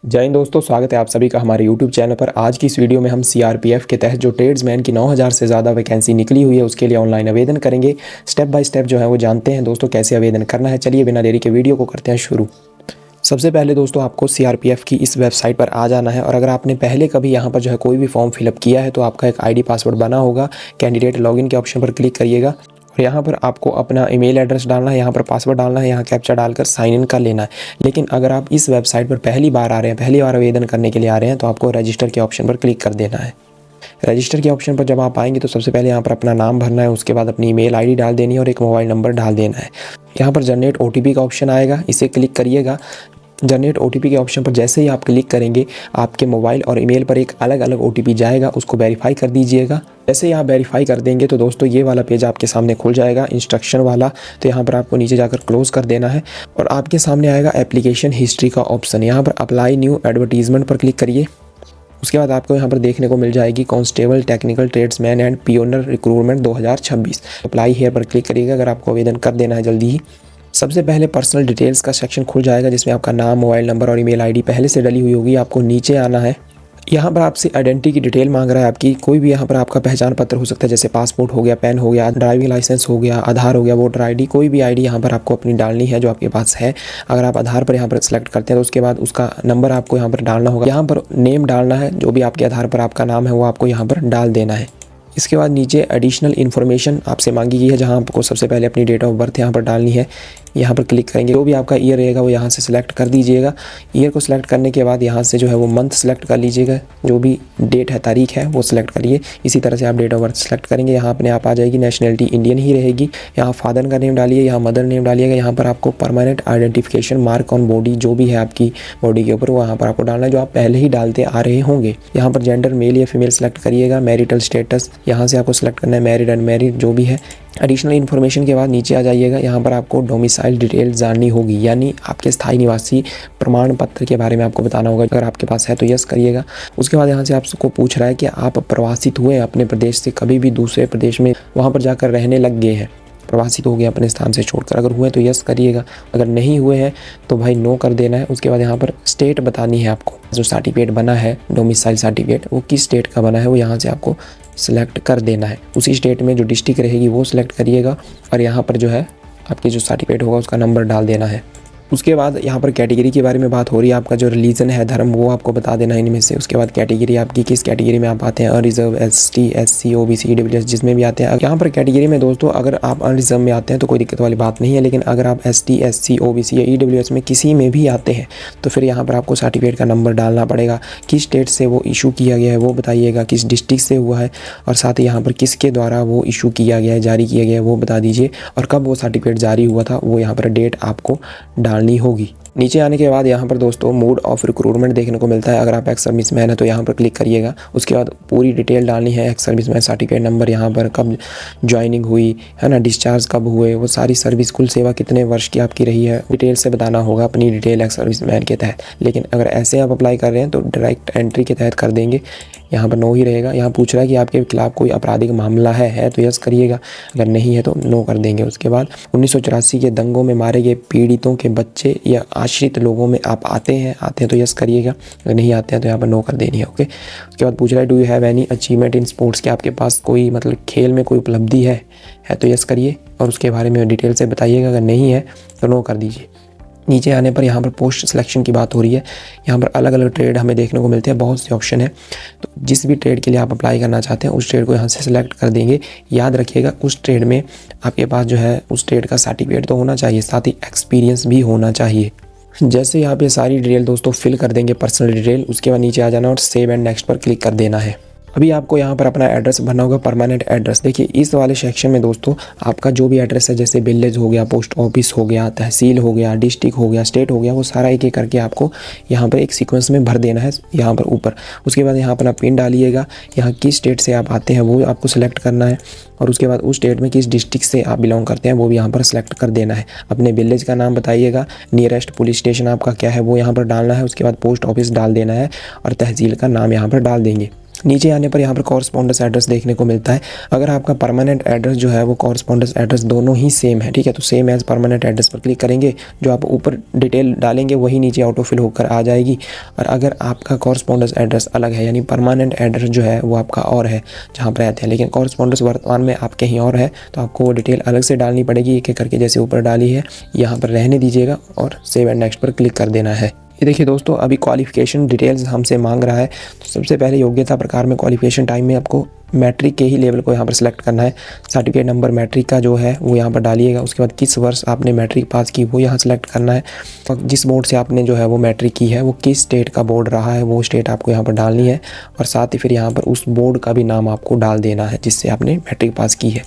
जय हिंद दोस्तों, स्वागत है आप सभी का हमारे YouTube चैनल पर। आज की इस वीडियो में हम CRPF के तहत जो ट्रेड्समैन की 9000 से ज़्यादा वैकेंसी निकली हुई है उसके लिए ऑनलाइन आवेदन करेंगे। स्टेप बाय स्टेप जो है वो जानते हैं दोस्तों कैसे आवेदन करना है। चलिए बिना देरी के वीडियो को करते हैं शुरू। सबसे पहले दोस्तों आपको CRPF की इस वेबसाइट पर आ जाना है और अगर आपने पहले कभी यहाँ पर जो है कोई भी फॉर्म फिलअप किया है तो आपका एक ID पासवर्ड बना होगा। कैंडिडेट लॉगिन के ऑप्शन पर क्लिक करिएगा और यहाँ पर आपको अपना ईमेल एड्रेस डालना है, यहाँ पर पासवर्ड डालना है, यहाँ कैप्चा डालकर साइन इन कर लेना है। लेकिन अगर आप इस वेबसाइट पर पहली बार आ रहे हैं, पहली बार आवेदन करने के लिए आ रहे हैं तो आपको रजिस्टर के ऑप्शन पर क्लिक कर देना है। रजिस्टर के ऑप्शन पर जब आप आएंगे तो सबसे पहले यहाँ पर अपना नाम भरना है, उसके बाद अपनी ईमेल ID डाल देनी है और एक मोबाइल नंबर डाल देना है। यहाँ पर जनरेट OTP का ऑप्शन आएगा, इसे क्लिक करिएगा। जनरेट OTP के ऑप्शन पर जैसे ही आप क्लिक करेंगे आपके मोबाइल और ईमेल पर एक अलग अलग OTP जाएगा, उसको वेरीफाई कर दीजिएगा। जैसे ही आप वेरीफाई कर देंगे तो दोस्तों ये वाला पेज आपके सामने खुल जाएगा, इंस्ट्रक्शन वाला। तो यहाँ पर आपको नीचे जाकर क्लोज़ कर देना है और आपके सामने आएगा एप्लीकेशन हिस्ट्री का ऑप्शन। यहाँ पर अप्लाई न्यू एडवर्टीजमेंट पर क्लिक करिए। उसके बाद आपको यहाँ पर देखने को मिल जाएगी constable technical tradesman and pioneer recruitment 2026। Apply here पर क्लिक करिएगा अगर आपको आवेदन कर देना है जल्दी ही। सबसे पहले पर्सनल डिटेल्स का सेक्शन खुल जाएगा जिसमें आपका नाम, मोबाइल नंबर और ईमेल ID पहले से डली हुई होगी। आपको नीचे आना है। यहाँ पर आपसे आइडेंटिटी की डिटेल मांग रहा है आपकी। कोई भी यहाँ पर आपका पहचान पत्र हो सकता है, जैसे पासपोर्ट हो गया, पैन हो गया, ड्राइविंग लाइसेंस हो गया, आधार हो गया, वोटर ID, कोई भी ID यहाँ पर आपको अपनी डालनी है जो आपके पास है। अगर आप आधार पर यहाँ पर सेलेक्ट करते हैं तो उसके बाद उसका नंबर आपको यहाँ पर डालना होगा। यहाँ पर नेम डालना है, जो भी आपके आधार पर आपका नाम है वो आपको यहाँ पर डाल देना है। इसके बाद नीचे एडिशनल इन्फॉर्मेशन आपसे मांगी गई है, जहां आपको सबसे पहले अपनी डेट ऑफ बर्थ यहाँ पर डालनी है। यहाँ पर क्लिक करेंगे, जो भी आपका ईयर रहेगा वो यहाँ से सिलेक्ट कर दीजिएगा। ईयर को सिलेक्ट करने के बाद यहाँ से जो है वो मंथ सेलेक्ट कर लीजिएगा, जो भी डेट है, तारीख है वो सिलेक्ट करिए। इसी तरह से आप डेट ऑफ बर्थ सेलेक्ट करेंगे, यहाँ अपने आप आ जाएगी। नेशनलिटी इंडियन ही रहेगी। यहाँ फादर का नेम डालिए, यहाँ मदर नेम डालिएगा। यहाँ पर आपको permanent identification mark on body जो भी है आपकी बॉडी के ऊपर वो यहाँ पर आपको डालना है, जो आप पहले ही डालते आ रहे होंगे। यहाँ पर जेंडर मेल या फीमेल सेलेक्ट करिएगा। मैरिटल स्टेटस यहाँ से आपको सेलेक्ट करना है, मैरिड अनमैरिड जो भी है। एडिशनल इन्फॉर्मेशन के बाद नीचे आ जाइएगा। यहाँ पर आपको डोमिसाइल डिटेल जाननी होगी, यानी आपके स्थायी निवासी प्रमाण पत्र के बारे में आपको बताना होगा। अगर आपके पास है तो यस करिएगा। उसके बाद यहाँ से आपको पूछ रहा है कि आप प्रवासित हुए अपने प्रदेश से कभी भी दूसरे प्रदेश में वहाँ पर जाकर रहने लग गए हैं, प्रवासित हो गए अपने स्थान से छोड़कर। अगर हुए तो यस करिएगा, अगर नहीं हुए हैं तो भाई नो कर देना है। उसके बाद यहाँ पर स्टेट बतानी है आपको, जो सर्टिफिकेट बना है डोमिसाइल सर्टिफिकेट वो किस स्टेट का बना है वो यहाँ से आपको सिलेक्ट कर देना है। उसी स्टेट में जो डिस्ट्रिक्ट रहेगी वो सिलेक्ट करिएगा और यहाँ पर जो है आपकी जो सर्टिफिकेट होगा उसका नंबर डाल देना है। उसके बाद यहाँ पर कैटेगरी के बारे में बात हो रही है, आपका जो रिलीजन है, धर्म, वो आपको बता देना है इनमें से। उसके बाद कैटेगरी आपकी किस कैटेगरी में आप आते हैं, unreserved, ST, SC, OBC, EWS जिसमें भी आते हैं। यहाँ पर कैटेगरी में दोस्तों अगर आप अनरिजर्व में आते हैं तो कोई दिक्कत वाली बात नहीं है, लेकिन अगर आप ST, SC, OBC या EWS में किसी में भी आते हैं तो फिर यहाँ पर आपको सर्टिफिकेट का नंबर डालना पड़ेगा। किस स्टेट से वो इशू किया गया है वो बताइएगा, किस डिस्ट्रिक्ट से हुआ है और साथ ही यहाँ पर किसके द्वारा वो इशू किया गया है, जारी किया गया है वो बता दीजिए और कब वो सर्टिफिकेट जारी हुआ था वो यहाँ पर डेट आपको डालनी होगी। नीचे आने के बाद यहाँ पर दोस्तों मोड ऑफ रिक्रूटमेंट देखने को मिलता है। अगर आप एक्स सर्विसमैन है तो यहाँ पर क्लिक करिएगा। उसके बाद पूरी डिटेल डालनी है, एक्स सर्विसमैन सर्टिफिकेट नंबर, यहाँ पर कब ज्वाइनिंग हुई है ना, डिस्चार्ज कब हुए, वो सारी सर्विस कुल सेवा कितने वर्ष की आपकी रही है, डिटेल से बताना होगा अपनी डिटेल एक्स सर्विसमैन के तहत। लेकिन अगर ऐसे आप अप्लाई कर रहे हैं तो डायरेक्ट एंट्री के तहत कर देंगे, यहाँ पर नो ही रहेगा। यहाँ पूछ रहा है कि आपके खिलाफ कोई आपराधिक मामला है तो यस करिएगा, अगर नहीं है तो नो कर देंगे। उसके बाद 1984 के दंगों में मारे गए पीड़ितों के बच्चे या आश्रित लोगों में आप आते हैं तो यस करिएगा, अगर नहीं आते हैं तो यहाँ पर नो कर देनी है। ओके। उसके बाद पूछ रहा है do you have any achievement in sports, के आपके पास कोई मतलब खेल में कोई उपलब्धि है तो यस करिए और उसके बारे में डिटेल से बताइएगा, अगर नहीं है तो नो कर दीजिए। नीचे आने पर यहाँ पर पोस्ट सिलेक्शन की बात हो रही है। यहाँ पर अलग अलग ट्रेड हमें देखने को मिलते हैं, बहुत से ऑप्शन है। तो जिस भी ट्रेड के लिए आप अप्लाई करना चाहते हैं उस ट्रेड को यहाँ से सिलेक्ट कर देंगे। याद रखिएगा उस ट्रेड में आपके पास जो है उस ट्रेड का सर्टिफिकेट तो होना चाहिए, साथ ही एक्सपीरियंस भी होना चाहिए। जैसे यहाँ पे सारी डिटेल दोस्तों फिल कर देंगे, पर्सनल डिटेल, उसके बाद नीचे आ जाना और सेव एंड नेक्स्ट पर क्लिक कर देना है। अभी आपको यहाँ पर अपना एड्रेस भरना होगा, परमानेंट एड्रेस। देखिए इस वाले सेक्शन में दोस्तों आपका जो भी एड्रेस है, जैसे विलेज हो गया, पोस्ट ऑफिस हो गया, तहसील हो गया, डिस्ट्रिक्ट हो गया, स्टेट हो गया, वो सारा एक एक करके आपको यहाँ पर एक सीक्वेंस में भर देना है यहाँ पर ऊपर। उसके बाद यहाँ अपना पिन डालिएगा, यहाँ किस स्टेट से आप आते हैं वो आपको सिलेक्ट करना है और उसके बाद उस स्टेट में किस डिस्ट्रिक्ट से आप बिलोंग करते हैं वो भी यहाँ पर सिलेक्ट कर देना है। अपने विलेज का नाम बताइएगा, नियरेस्ट पुलिस स्टेशन आपका क्या है वो यहाँ पर डालना है। उसके बाद पोस्ट ऑफिस डाल देना है और तहसील का नाम यहाँ पर डाल देंगे। नीचे आने पर यहाँ पर कॉरस्पॉन्डेंस एड्रेस देखने को मिलता है। अगर आपका परमानेंट एड्रेस जो है वो कॉरस्पॉन्डेंस एड्रेस दोनों ही सेम है, ठीक है, तो सेम एज़ परमानेंट एड्रेस पर क्लिक करेंगे। जो आप ऊपर डिटेल डालेंगे वही नीचे ऑटो फिल होकर आ जाएगी। और अगर आपका कॉरस्पॉन्डेंस एड्रेस अलग है, यानी परमानेंट एड्रेस जो है वो आपका और है जहाँ पर रहते हैं, लेकिन कॉरस्पॉन्डेंस वर्तमान में आप कहीं और है, तो आपको वो डिटेल अलग से डालनी पड़ेगी। एक एक करके जैसे ऊपर डाली है यहाँ पर रहने दीजिएगा और सेव एंड नेक्स्ट पर क्लिक कर देना है। ये देखिए दोस्तों, अभी क्वालिफ़िकेशन डिटेल्स हमसे मांग रहा है। तो सबसे पहले योग्यता प्रकार में क्वालिफ़िकेशन टाइम में आपको मैट्रिक के ही लेवल को यहाँ पर सिलेक्ट करना है। सर्टिफिकेट नंबर मैट्रिक का जो है वो यहाँ पर डालिएगा। उसके बाद किस वर्ष आपने मैट्रिक पास की वो यहाँ सेलेक्ट करना है। और जिस बोर्ड से आपने जो है वो मैट्रिक की है वो किस स्टेट का बोर्ड रहा है वो स्टेट आपको यहाँ पर डालनी है। और साथ ही फिर यहाँ पर उस बोर्ड का भी नाम आपको डाल देना है जिससे आपने मैट्रिक पास की है।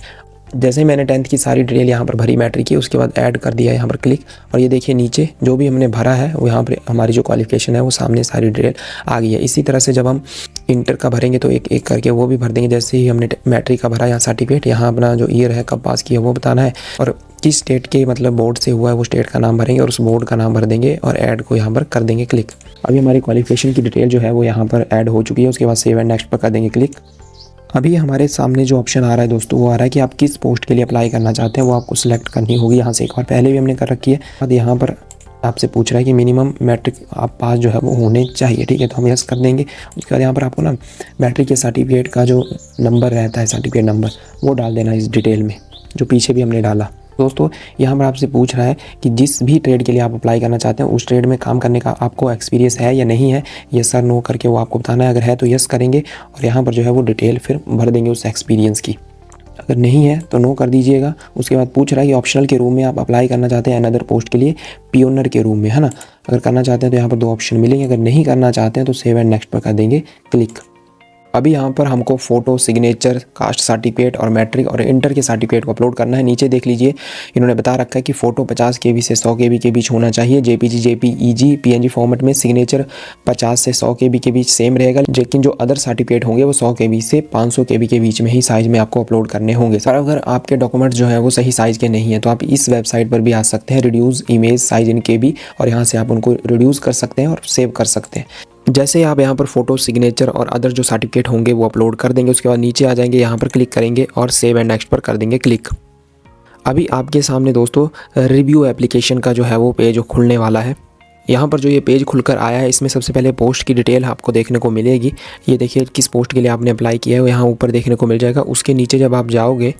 जैसे ही मैंने 10th की सारी डिटेल यहाँ पर भरी मैट्रिक की, उसके बाद ऐड कर दिया यहाँ पर क्लिक। और ये देखिए नीचे जो भी हमने भरा है वो यहाँ पर हमारी जो क्वालिफिकेशन है वो सामने सारी डिटेल आ गई है। इसी तरह से जब हम इंटर का भरेंगे तो एक एक करके वो भी भर देंगे। जैसे ही हमने मैट्रिक का भरा, यहाँ सर्टिफिकेट, यहाँ अपना जो ईयर है कब पास किया वो बताना है और किस स्टेट के मतलब बोर्ड से हुआ है वो स्टेट का नाम भरेंगे और उस बोर्ड का नाम भर देंगे और ऐड को यहाँ पर कर देंगे क्लिक। अभी हमारी क्वालिफिकेशन की डिटेल जो है वो यहाँ पर ऐड हो चुकी है। उसके बाद सेव एंड नेक्स्ट पर कर देंगे क्लिक। अभी हमारे सामने जो ऑप्शन आ रहा है दोस्तों वो आ रहा है कि आप किस पोस्ट के लिए अप्लाई करना चाहते हैं, वो आपको सिलेक्ट करनी होगी। यहाँ से एक बार पहले भी हमने कर रखी है। अब यहाँ पर आपसे पूछ रहा है कि मिनिमम मैट्रिक आप पास जो है वो होने चाहिए, ठीक है, तो हम यस कर देंगे। उसके बाद यहाँ पर आपको ना मैट्रिक के सर्टिफिकेट का जो नंबर रहता है, सर्टिफिकेट नंबर, वो डाल देना इस डिटेल में जो पीछे भी हमने डाला। दोस्तों यहाँ पर आपसे पूछ रहा है कि जिस भी ट्रेड के लिए आप अप्लाई करना चाहते हैं उस ट्रेड में काम करने का आपको एक्सपीरियंस है या नहीं है, यस सर नो करके वो आपको बताना है। अगर है तो यस करेंगे और यहाँ पर जो है वो डिटेल फिर भर देंगे उस एक्सपीरियंस की। अगर नहीं है तो नो कर दीजिएगा। उसके बाद पूछ रहा है कि ऑप्शनल के रूम में आप अप्लाई करना चाहते हैं अनदर पोस्ट के लिए, पियोनर के रूम में, है ना। अगर करना चाहते हैं तो यहाँ पर 2 ऑप्शन मिलेंगे। अगर नहीं करना चाहते हैं तो सेव एंड नेक्स्ट पर कर देंगे क्लिक। अभी यहाँ पर हमको फ़ोटो, सिग्नेचर, कास्ट सर्टिफिकेट और मैट्रिक और इंटर के सर्टिफिकेट को अपलोड करना है। नीचे देख लीजिए इन्होंने बता रखा है कि फ़ोटो 50 KB से 100 KB के बीच होना चाहिए, JPG, JPEG, PNG फॉर्मेट में। सिग्नेचर 50 से 100 KB के बीच सेम रहेगा, लेकिन जो अदर सर्टिफिकेट होंगे वो 100 KB से 500 KB के बीच में ही साइज़ में आपको अपलोड करने होंगे। सर अगर आपके डॉक्यूमेंट जो है वो सही साइज़ के नहीं है तो आप इस वेबसाइट पर भी आ सकते हैं, reduce image size in KB, और यहाँ से आप उनको रिड्यूस कर सकते हैं और सेव कर सकते हैं। जैसे आप यहाँ पर फ़ोटो, सिग्नेचर और अदर जो सर्टिफिकेट होंगे वो अपलोड कर देंगे। उसके बाद नीचे आ जाएंगे, यहाँ पर क्लिक करेंगे और सेव एंड नेक्स्ट पर कर देंगे क्लिक। अभी आपके सामने दोस्तों रिव्यू एप्लीकेशन का जो है वो पेज खुलने वाला है। यहाँ पर जो ये पेज खुलकर आया है इसमें सबसे पहले पोस्ट की डिटेल आपको देखने को मिलेगी। ये देखिए किस पोस्ट के लिए आपने अप्लाई किया है वो यहाँ ऊपर देखने को मिल जाएगा। उसके नीचे जब आप जाओगे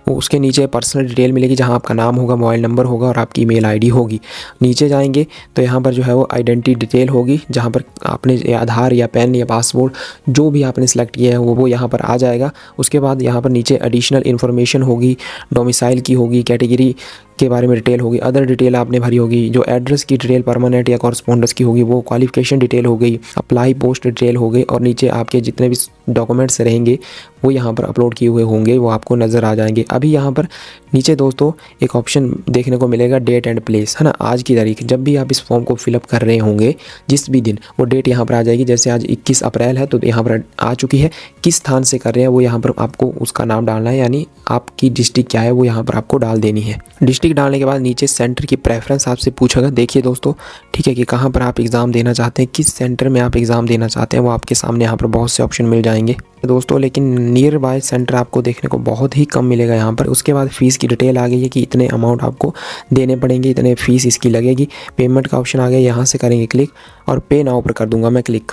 वो उसके नीचे पर्सनल डिटेल मिलेगी जहां आपका नाम होगा, मोबाइल नंबर होगा और आपकी ईमेल आईडी होगी। नीचे जाएंगे तो यहाँ पर जो है वो आइडेंटिटी डिटेल होगी जहां पर आपने आधार या पैन या पासपोर्ट जो भी आपने सेलेक्ट किया है वो यहाँ पर आ जाएगा। उसके बाद यहाँ पर नीचे एडिशनल इन्फॉर्मेशन होगी, डोमिसाइल की होगी, कैटेगरी के बारे में डिटेल होगी, अदर डिटेल आपने भरी होगी, जो एड्रेस की डिटेल परमानेंट या कॉरस्पॉन्डेंस की होगी वो, क्वालिफिकेशन डिटेल हो गई, अप्लाई पोस्ट डिटेल हो गई, और नीचे आपके जितने भी डॉक्यूमेंट्स रहेंगे वो यहाँ पर अपलोड किए हुए होंगे वो आपको नज़र आ जाएंगे। अभी यहाँ पर नीचे दोस्तों एक ऑप्शन देखने को मिलेगा डेट एंड प्लेस, है ना। आज की तारीख, जब भी आप इस फॉर्म को फिलअप कर रहे होंगे जिस भी दिन, वो डेट यहाँ पर आ जाएगी। जैसे आज 21 अप्रैल है तो यहाँ पर आ चुकी है। किस स्थान से कर रहे हैं वो यहाँ पर आपको उसका नाम डालना है, यानी आपकी डिस्ट्रिक्ट क्या है वो यहाँ पर आपको डाल देनी है। डिस्ट्रिक्ट डालने के बाद नीचे सेंटर की प्रेफरेंस आपसे पूछेगा। देखिए दोस्तों, ठीक है, कि कहाँ पर आप एग्ज़ाम देना चाहते हैं, किस सेंटर में आप एग्ज़ाम देना चाहते हैं, वो आपके सामने यहाँ पर बहुत से ऑप्शन मिल जाएंगे दोस्तों। लेकिन नियर बाय सेंटर आपको देखने को बहुत ही कम मिलेगा यहाँ पर। उसके बाद फ़ीस की डिटेल आ गई है कि इतने अमाउंट आपको देने पड़ेंगे, इतने फ़ीस इसकी लगेगी। पेमेंट का ऑप्शन आ गया, यहाँ से करेंगे क्लिक और पे नाउ पर कर दूंगा मैं क्लिक।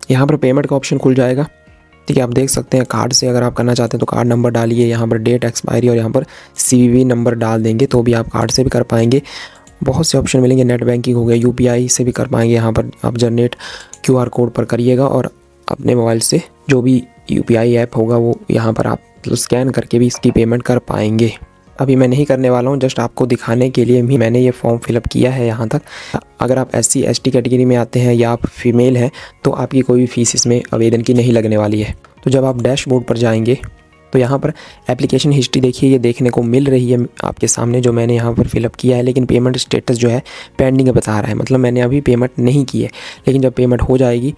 यहाँ पर पेमेंट का ऑप्शन खुल जाएगा। ठीक है, आप देख सकते हैं कार्ड से अगर आप करना चाहते हैं तो कार्ड नंबर डालिए, यहाँ पर डेट एक्सपायरी और यहाँ पर CVV नंबर डाल देंगे तो भी आप कार्ड से भी कर पाएंगे। बहुत से ऑप्शन मिलेंगे, नेट बैंकिंग हो गया, UPI से भी कर पाएंगे। यहाँ पर आप जनरेट QR कोड पर करिएगा और अपने मोबाइल से जो भी UPI ऐप होगा वो यहाँ पर आप स्कैन करके भी इसकी पेमेंट कर पाएंगे। अभी मैं नहीं करने वाला हूँ, जस्ट आपको दिखाने के लिए भी मैंने ये फॉर्म फिलअप किया है यहाँ तक। अगर आप SC ST कैटेगरी में आते हैं या आप फीमेल हैं तो आपकी कोई भी फ़ीस इसमें आवेदन की नहीं लगने वाली है। तो जब आप डैशबोर्ड पर जाएंगे तो यहाँ पर एप्लीकेशन हिस्ट्री देखिए, ये देखने को मिल रही है आपके सामने जो मैंने यहाँ पर फिलअप किया है। लेकिन पेमेंट स्टेटस जो है पेंडिंग बता रहा है, मतलब मैंने अभी पेमेंट नहीं की है। लेकिन जब पेमेंट हो जाएगी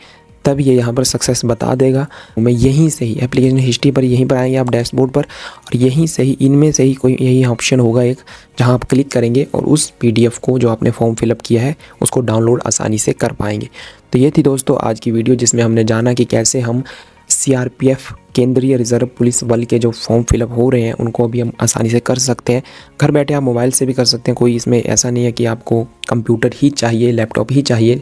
तब ये यहाँ पर सक्सेस बता देगा। मैं यहीं से ही एप्लीकेशन हिस्ट्री पर यहीं पर आएंगे आप डैशबोर्ड पर, और यहीं से ही इनमें से ही कोई यही ऑप्शन होगा एक जहाँ आप क्लिक करेंगे और उस PDF को जो आपने फॉर्म फिलअप किया है उसको डाउनलोड आसानी से कर पाएंगे। तो ये थी दोस्तों आज की वीडियो, जिसमें हमने जाना कि कैसे हम CRPF केंद्रीय रिजर्व पुलिस बल के जो फॉर्म फिलअप हो रहे हैं उनको अभी हम आसानी से कर सकते हैं। घर बैठे आप मोबाइल से भी कर सकते हैं, कोई इसमें ऐसा नहीं है कि आपको कंप्यूटर ही चाहिए, लैपटॉप ही चाहिए।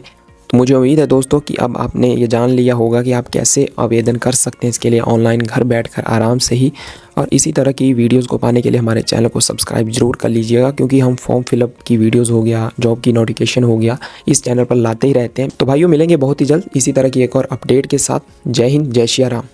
तो मुझे उम्मीद है दोस्तों कि अब आपने ये जान लिया होगा कि आप कैसे आवेदन कर सकते हैं इसके लिए ऑनलाइन घर बैठकर आराम से ही। और इसी तरह की वीडियोस को पाने के लिए हमारे चैनल को सब्सक्राइब जरूर कर लीजिएगा, क्योंकि हम फॉर्म फिलअप की वीडियोस हो गया, जॉब की नोटिफिकेशन हो गया, इस चैनल पर लाते ही रहते हैं। तो भाइयों मिलेंगे बहुत ही जल्द इसी तरह की एक और अपडेट के साथ। जय हिंद, जय श्री राम।